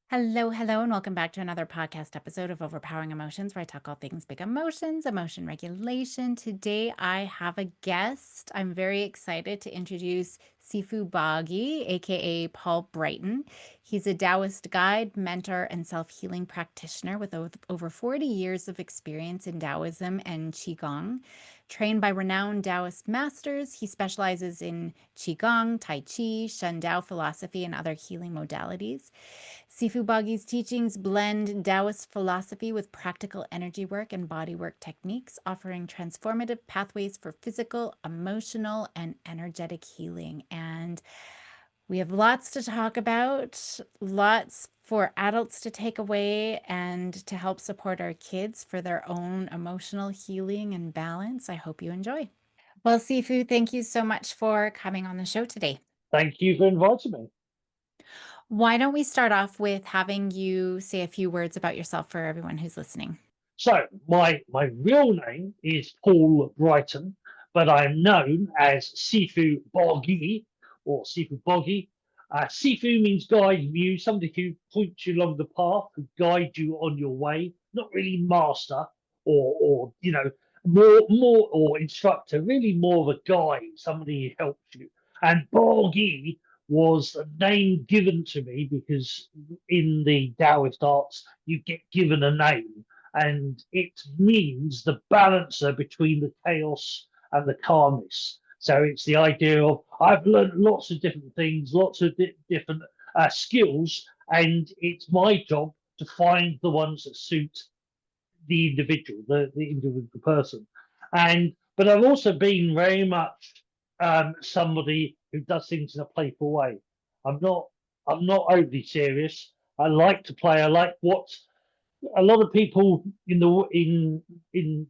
Hello, hello, and welcome back to another podcast episode of Overpowering Emotions, where I talk all things big emotions, emotion regulation. Today, I have a guest. I'm very excited to introduce Sifu Boggy, aka Paul Brighton. He's a Taoist guide, mentor, and self healing practitioner with over 40 years of experience in Taoism and Qigong. Trained by renowned Taoist masters, he specializes in Qigong, Tai Chi, Shen Dao philosophy, and other healing modalities. Sifu Boggy's teachings blend Taoist philosophy with practical energy work and bodywork techniques, offering transformative pathways for physical, emotional, and energetic healing. And we have lots to talk about, lots for adults to take away and to help support our kids for their own emotional healing and balance. I hope you enjoy. Well, Sifu, thank you so much for coming on the show today. Thank you for inviting me. Why don't we start off with having you say a few words about yourself for everyone who's listening? So, my real name is Paul Brighton, but I'm known as Sifu Boggy or Sifu Boggy. Sifu means guide you, somebody who points you along the path, who guide you on your way. Not really master or more or instructor, really more of a guide, somebody who helps you. And Boggy was a name given to me because in the Taoist arts you get given a name and it means the balancer between the chaos and the calmness. So it's the idea of I've learned lots of different things, lots of different skills, and it's my job to find the ones that suit the individual, the individual person. And but I've also been very much somebody who does things in a playful way. I'm not I'm not overly serious. I like to play. I like what a lot of people in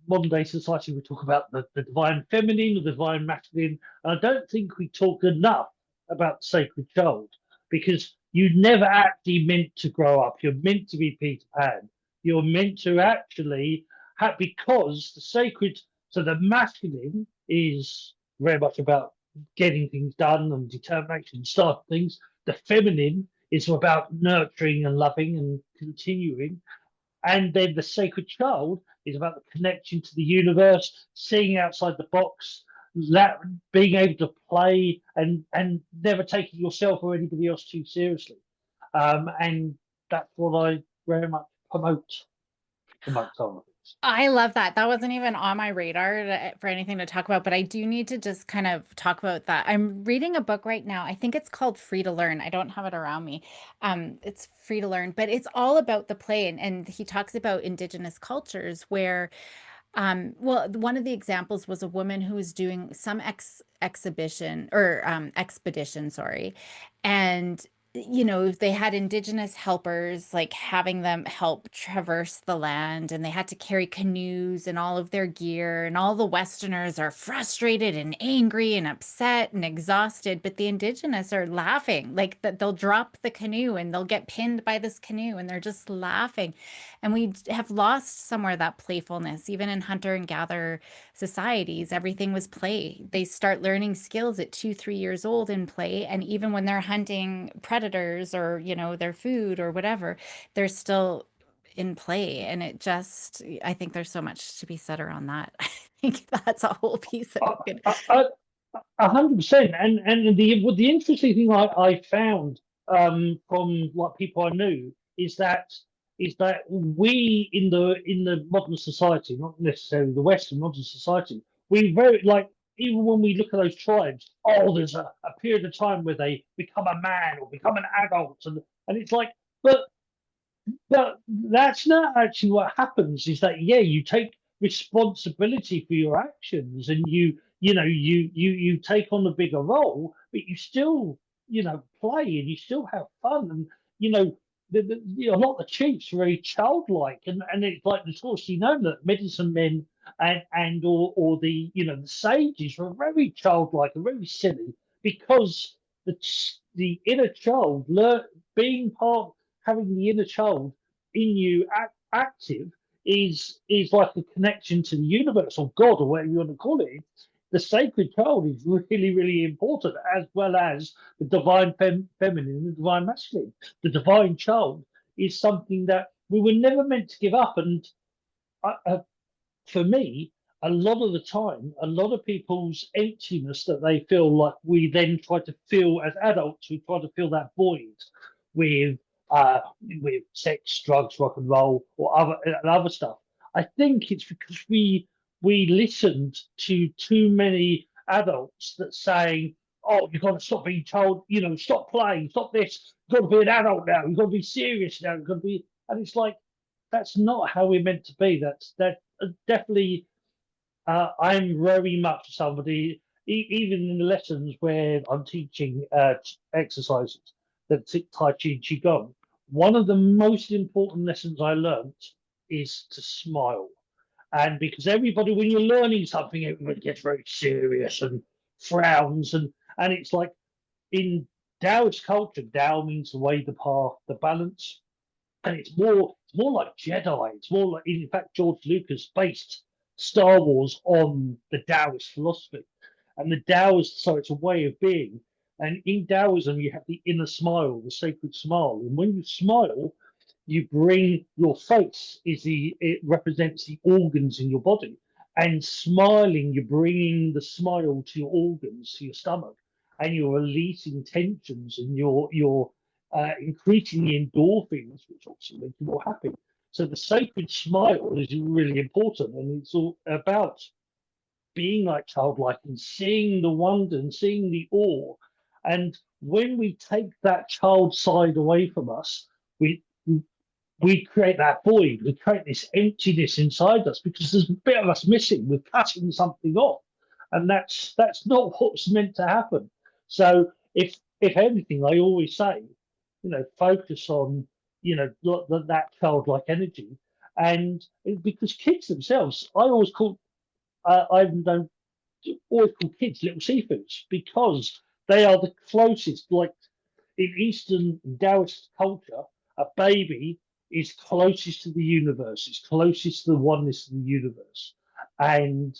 modern day society we talk about the divine feminine or the divine masculine, and I don't think we talk enough about the sacred child because you never actually meant to grow up. You're meant to be Peter Pan. You're meant to actually have because the sacred. So the masculine is very much about getting things done and determination, starting things. The feminine is about nurturing and loving and continuing, and then the sacred child is about the connection to the universe, seeing outside the box, that being able to play and never taking yourself or anybody else too seriously. And that's what I very much promote amongst other things. I love that. That wasn't even on my radar for anything to talk about, but I do need to just kind of talk about that. I'm reading a book right now. I think it's called Free to Learn. I don't have it around me. It's Free to Learn, but it's all about the play. And he talks about indigenous cultures where well, one of the examples was a woman who was doing some exhibition or expedition, sorry. And, they had indigenous helpers, like having them help traverse the land, and they had to carry canoes and all of their gear. And all the Westerners are frustrated and angry and upset and exhausted, but the indigenous are laughing, like that they'll drop the canoe and they'll get pinned by this canoe and they're just laughing. And we have lost somewhere that playfulness. Even in hunter and gatherer societies, everything was play. They start learning skills at 2, 3 years old in play. And even when they're hunting predators or, their food or whatever, they're still in play. And I think there's so much to be said around that. I think that's a whole piece that we could. 100%. And the interesting thing I found from like people I knew is that we in the modern society, not necessarily the Western modern society, we very like even when we look at those tribes, oh, there's a period of time where they become a man or become an adult, and it's like, but but that's not actually what happens. Is that yeah, you take responsibility for your actions, and you take on a bigger role, but you still play and you still have fun, and you know a lot of the chiefs are very childlike, and it's like notoriously known that medicine men and the sages were very childlike and very silly because the inner child being part having the inner child in you active is like a connection to the universe or God or whatever you want to call it. The sacred child is really, really important, as well as the divine feminine and the divine masculine. The divine child is something that we were never meant to give up. And for me, a lot of the time, a lot of people's emptiness that they feel, like we then try to fill as adults, we try to fill that void with uh, with sex, drugs, rock and roll, or other stuff. I think it's because we listened to too many adults that saying, "Oh, you've got to stop being told, stop playing, stop this. You've got to be an adult now. You've got to be serious now. You've got to be," and it's like that's not how we're meant to be. That definitely. I'm very much somebody, even in the lessons where I'm teaching exercises that Tai Chi and Qigong. One of the most important lessons I learned is to smile. And because everybody, when you're learning something, everybody gets very serious and frowns, and it's like in Taoist culture, Tao means the way, the path, the balance, and it's more like Jedi. It's more like, in fact, George Lucas based Star Wars on the Taoist philosophy, and the Taoist. So it's a way of being. And in Taoism, you have the inner smile, the sacred smile, and when you smile, you bring your face is the it represents the organs in your body, and smiling, you're bringing the smile to your organs, to your stomach, and you're releasing tensions, and you're increasing the endorphins, which obviously make you more happy. So the sacred smile is really important, and it's all about being like childlike and seeing the wonder and seeing the awe. And when we take that child side away from us, we we create that void. We create this emptiness inside us because there's a bit of us missing. We're cutting something off, and that's not what's meant to happen. So if anything, I always say, focus on that childlike energy, and because kids themselves, I've known always call kids little seafoods because they are the closest. Like in Eastern Taoist culture, a baby is closest to the universe. It's closest to the oneness of the universe. And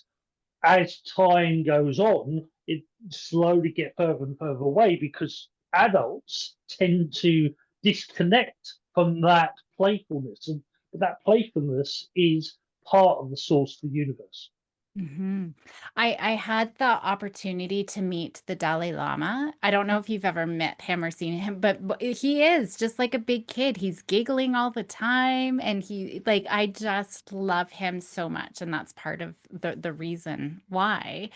as time goes on, it slowly get further and further away because adults tend to disconnect from that playfulness. And that playfulness is part of the source of the universe. Mhm. I had the opportunity to meet the Dalai Lama. I don't know if you've ever met him or seen him, but he is just like a big kid. He's giggling all the time, and he like I just love him so much, and that's part of the reason why.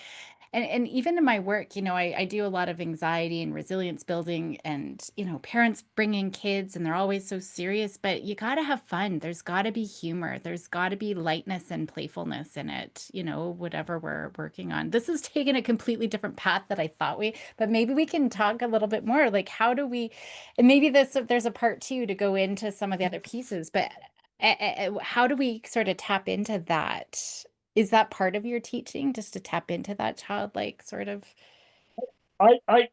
And even in my work, I do a lot of anxiety and resilience building and, parents bring in kids and they're always so serious, but you got to have fun. There's got to be humor. There's got to be lightness and playfulness in it, whatever we're working on. This has taken a completely different path that I thought but maybe we can talk a little bit more. Like, how do we, and maybe there's a part two to go into some of the other pieces, but how do we sort of tap into that? Is that part of your teaching, just to tap into that childlike sort of?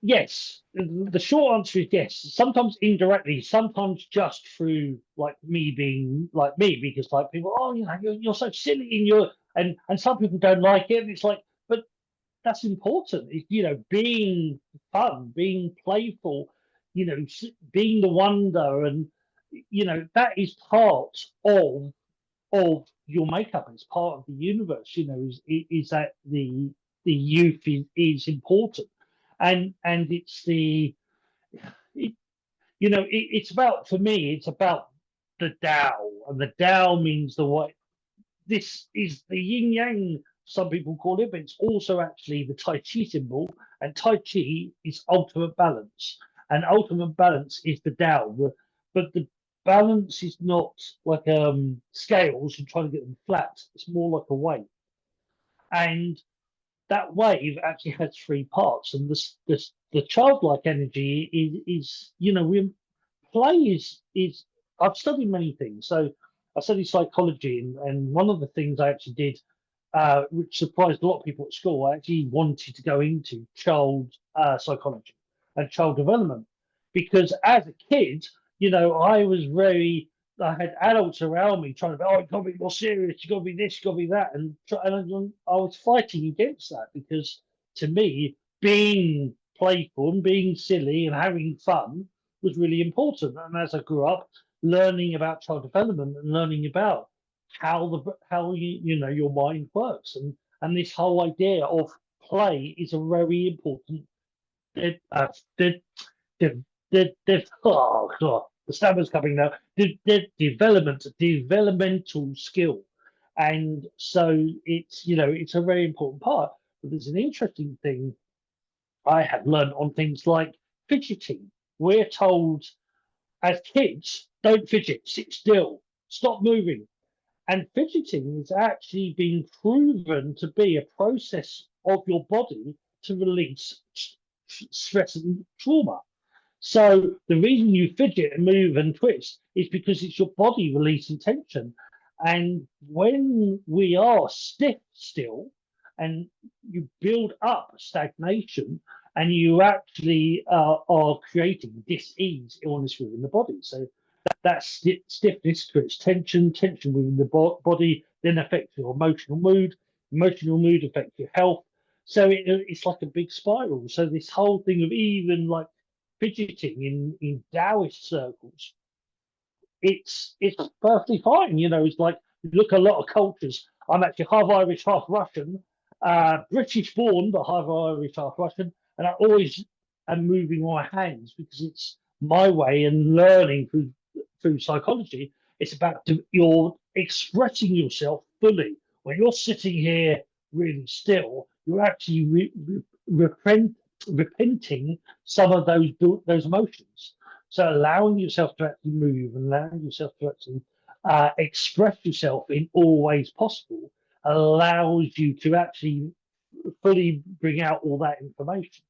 Yes. The short answer is yes. Sometimes indirectly, sometimes just through like me being like me, because like people, oh, you're so silly, and some people don't like it, and it's like, but that's important. Being fun, being playful, being the wonder, and that is part of your makeup. It's part of the universe. Is that the youth is important, and it's it, it's about, for me, it's about the Tao, and the Tao means the way. This is the yin yang. Some people call it, but it's also actually the Tai Chi symbol, and Tai Chi is ultimate balance, and ultimate balance is the Tao. But the balance is not like scales and trying to get them flat. It's more like a wave, and that wave actually has three parts, and the childlike energy is we play is I've studied many things. So I studied psychology, and one of the things I actually did, which surprised a lot of people at school, I actually wanted to go into child psychology and child development because as a kid, I was very. I had adults around me trying to be, oh, you got to be more serious, you got to be this, you got to be that, and I was fighting against that because to me, being playful and being silly and having fun was really important. And as I grew up, learning about child development and learning about how your mind works, and this whole idea of play is a very important de- uh, de- de- oh god, the stammer's coming now. Developmental skill, and so it's a very important part. But there's an interesting thing I have learned on things like fidgeting. We're told as kids, don't fidget, sit still, stop moving. And fidgeting has actually been proven to be a process of your body to release stress and trauma. So the reason you fidget and move and twist is because it's your body releasing tension. And when we are stiff still and you build up stagnation and you actually are creating dis-ease, illness within the body. So that stiffness creates tension, tension within the body, then affects your emotional mood affects your health. So it's like a big spiral. So this whole thing of even like fidgeting in Taoist circles, it's perfectly fine. It's like you look at a lot of cultures. I'm actually half Irish, half Russian, British born, but half Irish, half Russian, and I always am moving my hands because it's my way and learning through psychology. It's about you're expressing yourself fully. When you're sitting here really still, you're actually repenting some of those emotions. So allowing yourself to actually move and allowing yourself to actually express yourself in all ways possible allows you to actually fully bring out all that information,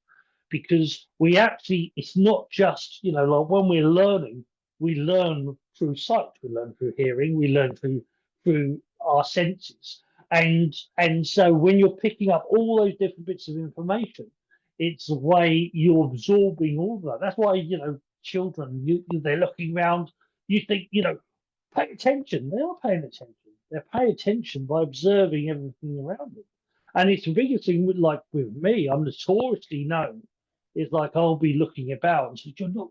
because it's not just, like when we're learning, we learn through sight, we learn through hearing, we learn through our senses. And so when you're picking up all those different bits of information, it's the way you're absorbing all of that. That's why, children, they're looking around, you think, pay attention. They are paying attention. They pay attention by observing everything around them. And it's the biggest thing with me, I'm notoriously known. It's like I'll be looking about and say, you're not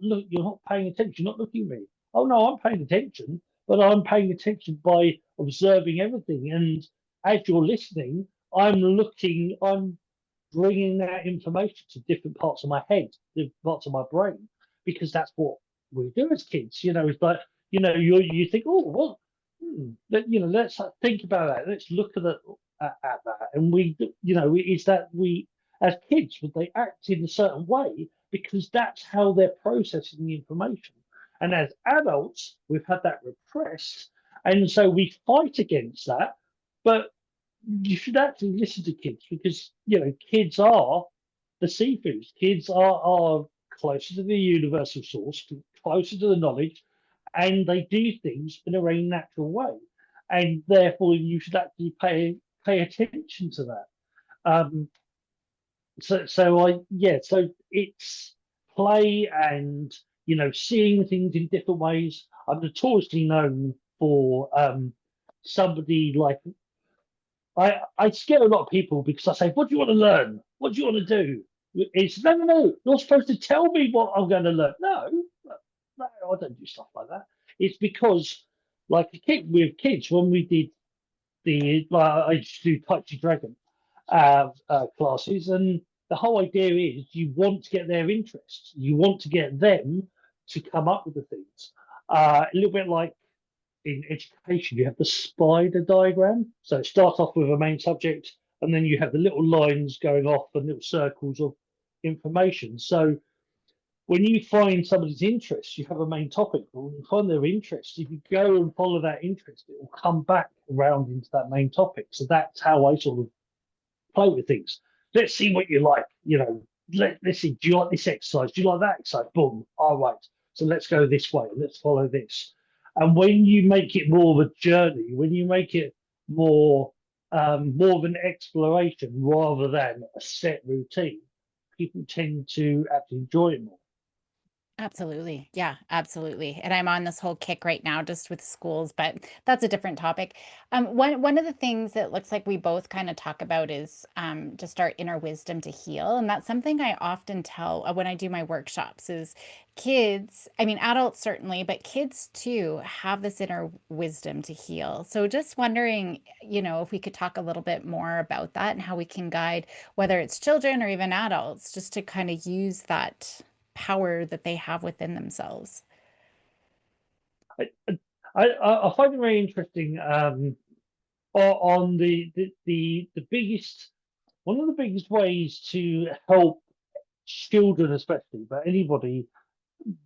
paying attention, you're not looking at me. Oh no, I'm paying attention, but I'm paying attention by observing everything. And as you're listening, I'm bringing that information to different parts of my head, different parts of my brain, because that's what we do as kids. It's like, you think, oh, well, let's think about that. Let's look at that. And is that we, as kids, would they act in a certain way because that's how they're processing the information. And as adults, we've had that repressed. And so we fight against that. But you should actually listen to kids because kids are the Sifus. Kids are closer to the universal source, closer to the knowledge, and they do things in a very natural way, and therefore you should actually pay attention to that. Um, so it's play and seeing things in different ways. I'm notoriously known for somebody like I scare a lot of people because I say, "What do you want to learn? What do you want to do?" It's no, no, no. You're supposed to tell me what I'm going to learn. No, no, I don't do stuff like that. It's because, like a kid with kids, when we did I used to do Tai Chi Dragon classes, and the whole idea is you want to get their interest. You want to get them to come up with the things. A little bit like in education, you have the spider diagram. So start off with a main subject, and then you have the little lines going off and little circles of information. So when you find somebody's interest, you have a main topic. But when you find their interest, if you go and follow that interest, it will come back around into that main topic. So that's how I sort of play with things. Let's see what you like. Let's see. Do you like this exercise? Do you like that exercise? Boom. All right. So let's go this way. Let's follow this. And when you make it more of a journey, when you make it more of an exploration rather than a set routine, people tend to actually enjoy it more. Absolutely. Yeah, absolutely. And I'm on this whole kick right now just with schools, but that's a different topic. One of the things that looks like we both kind of talk about is just our inner wisdom to heal. And that's something I often tell when I do my workshops is kids, I mean adults certainly, but kids too have this inner wisdom to heal. So just wondering, if we could talk a little bit more about that and how we can guide whether it's children or even adults just to kind of use that power that they have within themselves. I, I find it very interesting on the biggest one of the biggest ways to help children, especially, but anybody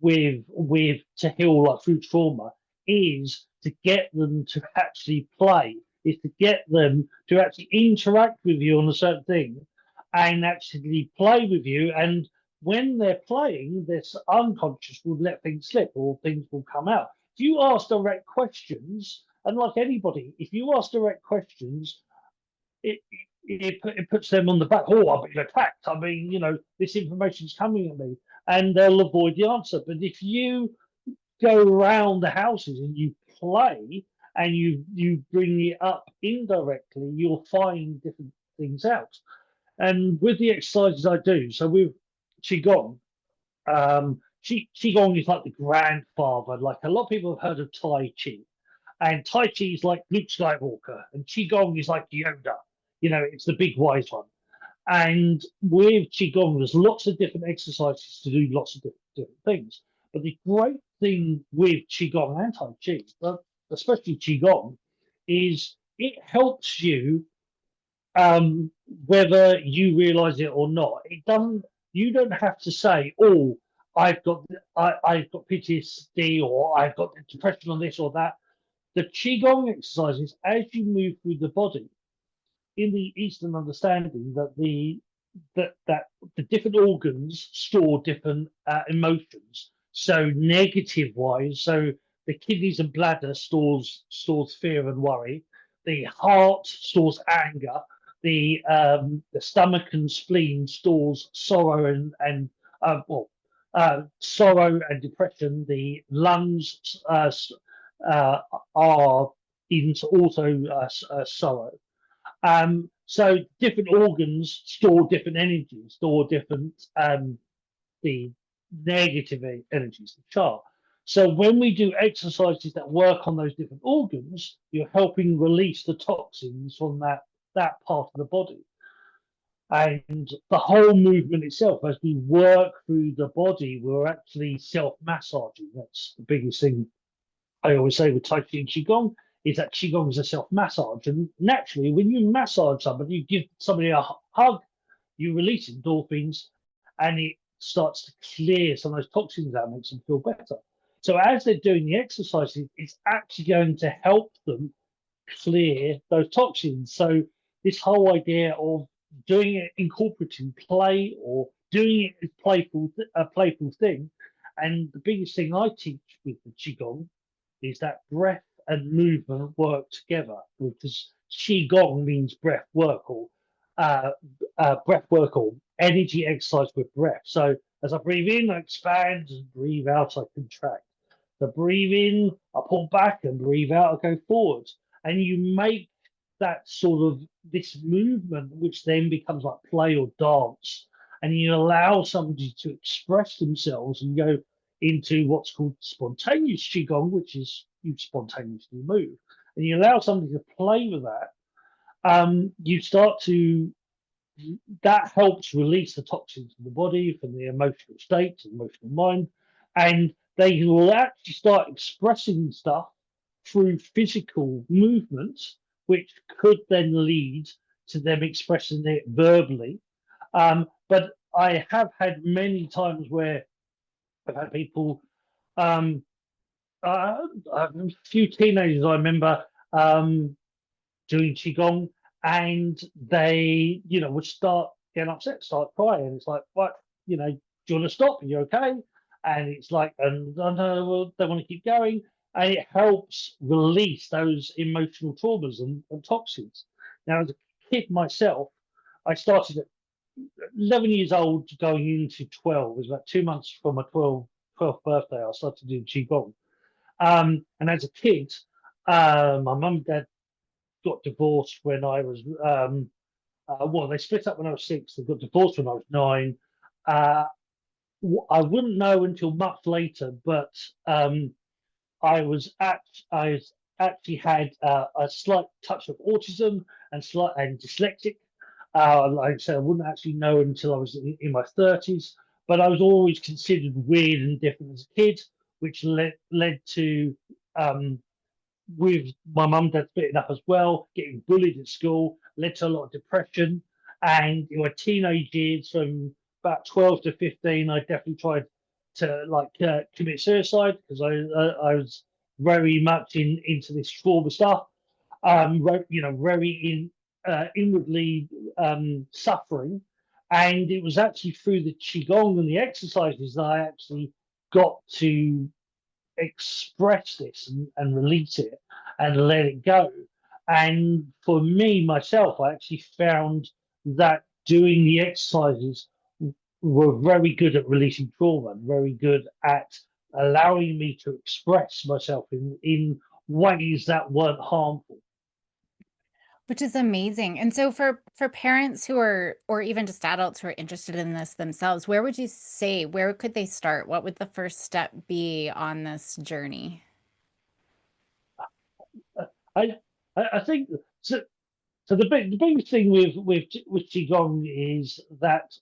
with to heal like through trauma is to get them to actually play, is to get them to actually interact with you on a certain thing and actually play with you. And when they're playing, this unconscious will let things slip or things will come out. If you ask direct questions, and like anybody, if you ask direct questions, it, it puts them on the back. Oh, I've been attacked. I mean, this information's coming at me, and they'll avoid the answer. But if you go around the houses and you play and you bring it up indirectly, you'll find different things out. And with the exercises I do, so with qigong, qigong is like the grandfather. Like a lot of people have heard of Tai Chi, and Tai Chi is like Luke Skywalker, and qigong is like Yoda. It's the big wise one. And with Qigong, there's lots of different exercises to do lots of different things. But the great thing with Qigong and Tai Chi, but especially Qigong, is it helps you whether you realize it or not. It doesn't. You don't have to say, "Oh, I've got PTSD or I've got depression on this or that." The Qigong exercises, as you move through the body, in the Eastern understanding that the different organs store different emotions. So negative wise, so the kidneys and bladder stores fear and worry. The heart stores anger. The stomach and spleen stores sorrow and sorrow and depression. The lungs are even also sorrow. So different organs store different energies, store different the negative energies, the chart. So when we do exercises that work on those different organs, you're helping release the toxins from that part of the body. And the whole movement itself, as we work through the body, we're actually self-massaging. That's the biggest thing I always say with Tai Chi and Qigong is that Qigong is a self massage. And naturally, when you massage somebody, you give somebody a hug, you release endorphins, and it starts to clear some of those toxins out, makes them feel better. So as they're doing the exercises, it's actually going to help them clear those toxins. So this whole idea of doing it, incorporating play or doing it as a playful thing. And the biggest thing I teach with the Qigong is that breath and movement work together because qigong means uh, breath work or energy exercise with breath. So as I breathe in, I expand, and breathe out, I contract. So breathe in, I pull back, and breathe out, I go forward. And you make that sort of this movement, which then becomes like play or dance, and you allow somebody to express themselves and go into what's called spontaneous qigong, which is you spontaneously move, and you allow somebody to play with that. You start to that helps release the toxins in the body from the emotional state, emotional mind, and they will actually start expressing stuff through physical movements, which could then lead to them expressing it verbally. But I have had many times where I've had people um, a few teenagers I remember doing qigong, and they, would start getting upset, start crying. It's like, what, do you want to stop? Are you okay? And it's like, and I know well, they want to keep going, and it helps release those emotional traumas and toxins. Now, as a kid myself, I started at 11 years old going into 12. It was about 2 months from my 12th birthday, I started doing Qigong. And as a kid, my mum and dad got divorced when I was, well, they split up when I was 6. They got divorced when I was 9. Uh, I wouldn't know until much later, but I actually had a slight touch of autism and dyslexic. Like I said, I wouldn't actually know until I was in my 30s, but I was always considered weird and different as a kid, which led to um, with my mum and dad splitting up as well, getting bullied at school, led to a lot of depression. And in my teenage years, from about 12 to 15, I definitely tried to commit suicide because I was very much into this trauma stuff. Very inwardly suffering. And it was actually through the qigong and the exercises that I actually got to express this and release it and let it go. And for me, myself, I actually found that doing the exercises were very good at releasing trauma and very good at allowing me to express myself in ways that weren't harmful. Which is amazing. And so for parents who are or even just adults who are interested in this themselves, where would you say where could they start? What would the first step be on this journey? I I think so. So the biggest thing with qigong is that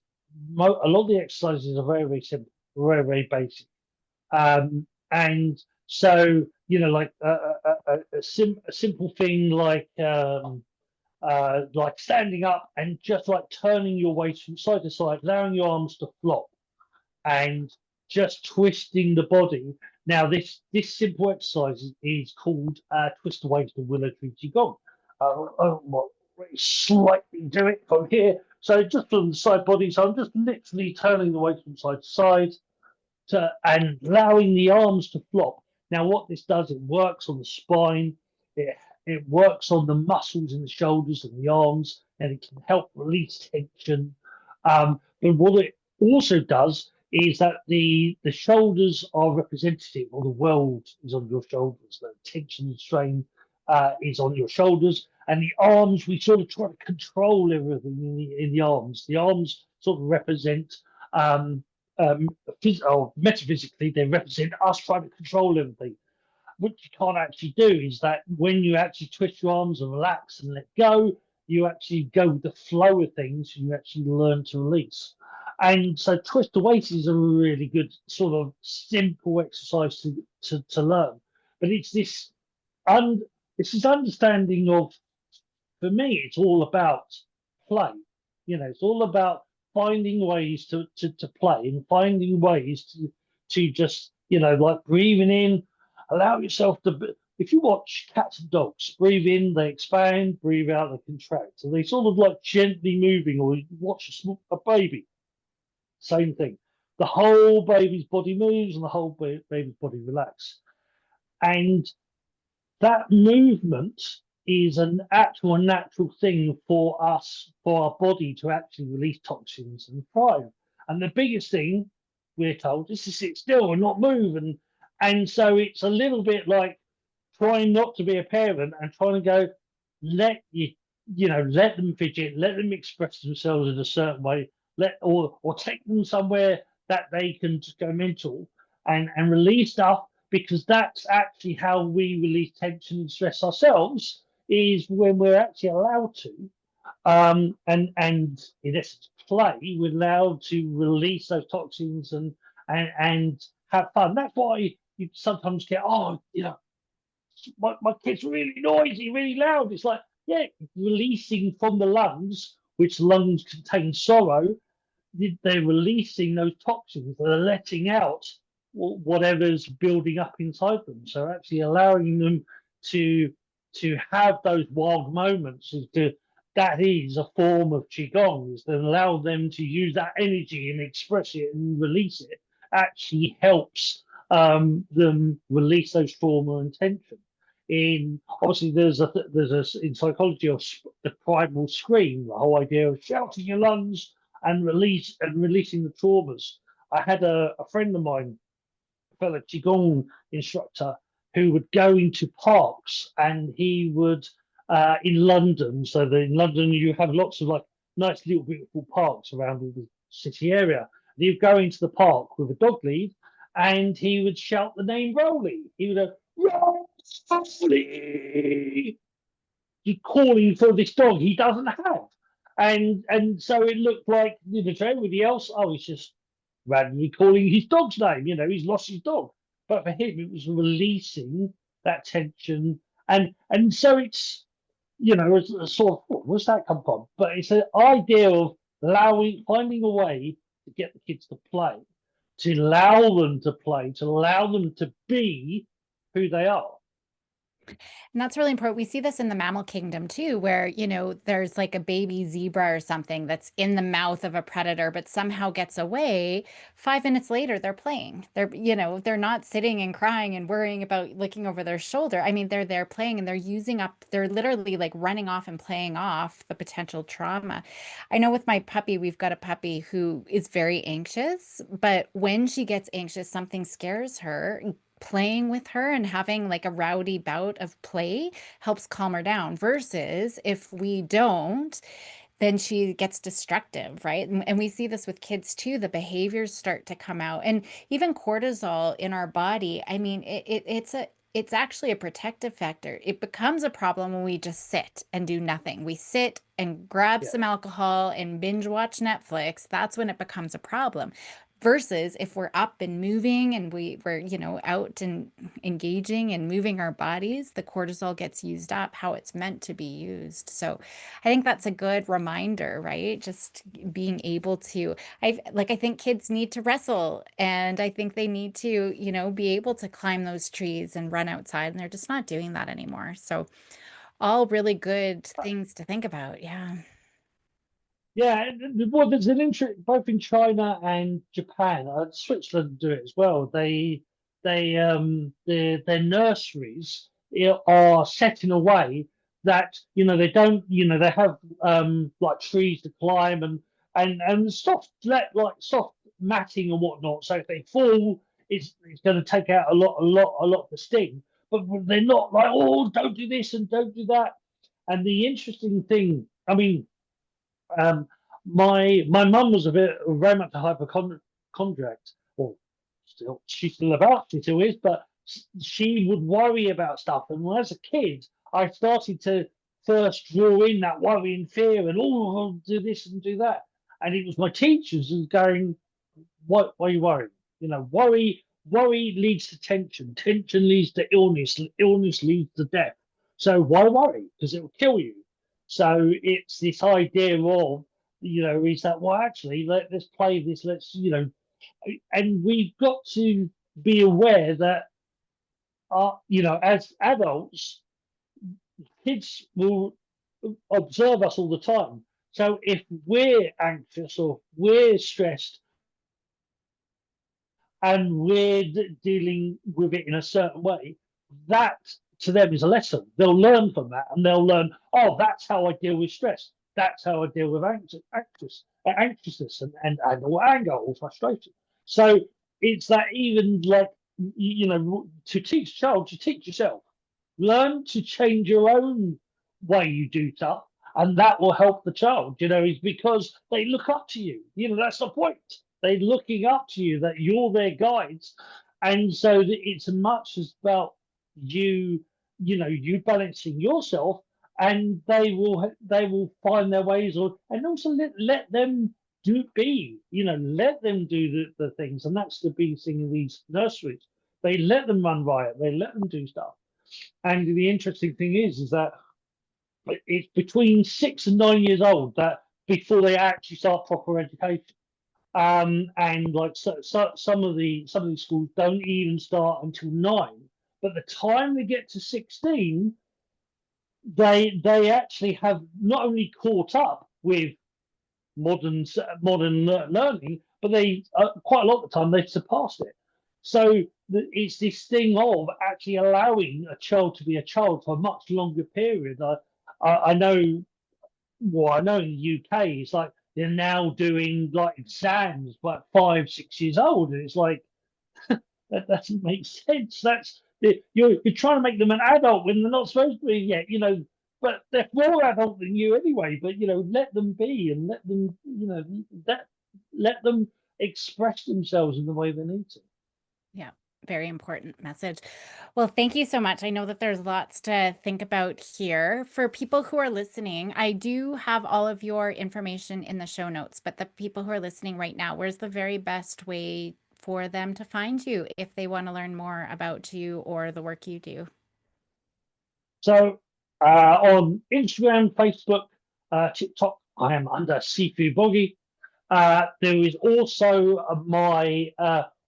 a lot of the exercises are very simple, very basic. And so, like a simple thing like standing up and just like turning your waist from side to side, allowing your arms to flop and just twisting the body. Now, this simple exercise is called twist away to willow tree qigong. Well, slightly do it from here. So just from the side body. So I'm just literally turning the weight from side to side and allowing the arms to flop. Now, what this does, it works on the spine, it works on the muscles in the shoulders and the arms, and it can help release tension. But what it also does is that the shoulders are representative, or the world is on your shoulders. The tension and strain is on your shoulders, and the arms, we sort of try to control everything in the arms. The arms sort of represent um, metaphysically, they represent us trying to control everything. What you can't actually do is that when you actually twist your arms and relax and let go, you actually go with the flow of things and you actually learn to release. And so twist the weight is a really good sort of simple exercise to learn. But it's this is understanding of, for me, it's all about play. It's all about finding ways to play and finding ways to just, like breathing in, allow yourself to. If you watch cats and dogs, breathe in, they expand, breathe out, they contract. So they sort of like gently moving, or you watch a baby, same thing. The whole baby's body moves and the whole baby's body relaxes. And that movement is an actual natural thing for us, for our body to actually release toxins and thrive. And the biggest thing we're told is to sit still and not move. And so it's a little bit like trying not to be a parent and trying to go, let let them fidget, let them express themselves in a certain way, or take them somewhere that they can just go mental and release stuff, because that's actually how we release tension and stress ourselves, is when we're actually allowed to and in essence play, we're allowed to release those toxins and have fun. That's why you sometimes get, my kid's really noisy, really loud. It's like, yeah, releasing from the lungs, which lungs contain sorrow. They're releasing those toxins. They're letting out whatever's building up inside them. So actually allowing them to have those wild moments that is a form of qigong. Is to allow them to use that energy and express it and release it. Actually helps them release those trauma and tension. In obviously there's in psychology of the primal scream, the whole idea of shouting your lungs and releasing the traumas. I had a friend of mine fellow Qigong instructor who would go into parks, and he would in London. So in London you have lots of like nice little beautiful parks around all the city area. And he'd go into the park with a dog lead, and he would shout the name Rolly. He would go Rolly, calling for this dog he doesn't have. And so it looked like, to everybody else, oh, he's just randomly calling his dog's name. He's lost his dog. But for him, it was releasing that tension, and so it's it's a sort of, where's that come from? But it's an idea of finding a way to get the kids to play, to allow them to play, to allow them to be who they are. And that's really important. We see this in the mammal kingdom too, where, there's like a baby zebra or something that's in the mouth of a predator, but somehow gets away. 5 minutes later, they're playing. They're not sitting and crying and worrying about looking over their shoulder. I mean, they're there playing and they're literally like running off and playing off the potential trauma. I know with my puppy, we've got a puppy who is very anxious, but when she gets anxious, something scares her. Playing with her and having like a rowdy bout of play helps calm her down versus if we don't, then she gets destructive, right? And we see this with kids too. The behaviors start to come out, and even cortisol in our body. I mean, it's actually a protective factor. It becomes a problem when we just sit and do nothing. We sit and grab Yeah. some alcohol and binge watch Netflix. That's when it becomes a problem. Versus if we're up and moving and we're, out and engaging and moving our bodies, the cortisol gets used up how it's meant to be used. So I think that's a good reminder, right? Just being able to, I think kids need to wrestle and I think they need to, be able to climb those trees and run outside, and they're just not doing that anymore. So all really good things to think about. Yeah. Yeah, well, there's an interest both in China and Japan. Switzerland do it as well. Their nurseries are set in a way that they don't, they have like trees to climb, and soft matting and whatnot. So if they fall, it's going to take out a lot of the sting. But they're not like, oh, don't do this and don't do that. And the interesting thing, I mean, um, my mum was very much a hypochondriac, or she's still about, she still is, but she would worry about stuff. And when as a kid, I started to first draw in that worry and fear, and I'll do this and do that. And it was my teachers who was going, why are you worrying? Worry leads to tension. Tension leads to illness. Illness leads to death. So why worry? Because it will kill you. So it's this idea of, is that, well, actually, let's play this. And we've got to be aware that, as adults, kids will observe us all the time. So if we're anxious or we're stressed, and we're dealing with it in a certain way, that to them is a lesson. They'll learn from that, and they'll learn, oh, that's how I deal with stress. That's how I deal with anxiousness or anger or frustration. So it's that, even like, to teach a child, to teach yourself. Learn to change your own way you do stuff, and that will help the child, is because they look up to you. That's the point. They're looking up to you, that you're their guides. And so it's much as about you balancing yourself, and they will find their ways, and also let them let them do the things. And that's the biggest thing in these nurseries. They let them run riot, they let them do stuff. And the interesting thing is that it's between 6 and 9 years old that before they actually start proper education. And like, some of these schools don't even start until 9. But the time they get to 16, they actually have not only caught up with modern learning, but they quite a lot of the time they've surpassed it. So it's this thing of actually allowing a child to be a child for a much longer period. I know, well, I know in the UK it's like they're now doing like exams like 5, 6 years old, and it's like, That doesn't make sense. You're trying to make them an adult when they're not supposed to be yet, but they're more adult than you anyway. But let them be and let them, that let them express themselves in the way they need to. Yeah, very important message. Well, thank you so much. I know that there's lots to think about here. For people who are listening, I do have all of your information in the show notes, but the people who are listening right now, where's the very best way for them to find you if they want to learn more about you or the work you do? So on Instagram, Facebook, TikTok, I am under Sifu Boggy. There is also my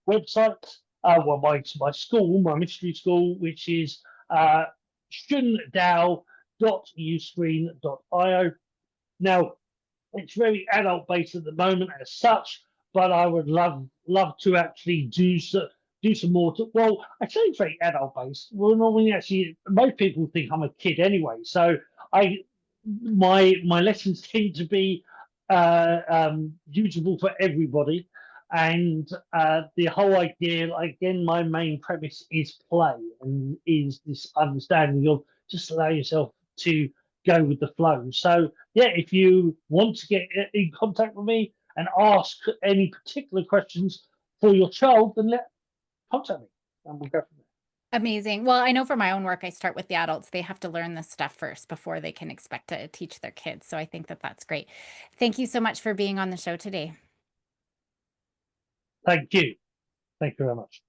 website, well, my school, my mystery school, which is shundao.uscreen.io. Now, it's very adult based at the moment as such, but I would love to actually do some more. Well, I say it's very adult based. Well, not when actually most people think I'm a kid anyway. So I my lessons tend to be usable for everybody. And the whole idea, again, my main premise is play and is this understanding of just allow yourself to go with the flow. So yeah, if you want to get in contact with me and ask any particular questions for your child, then contact me and we'll go from there. Amazing. Well, I know for my own work, I start with the adults. They have to learn this stuff first before they can expect to teach their kids. So I think that that's great. Thank you so much for being on the show today. Thank you. Thank you very much.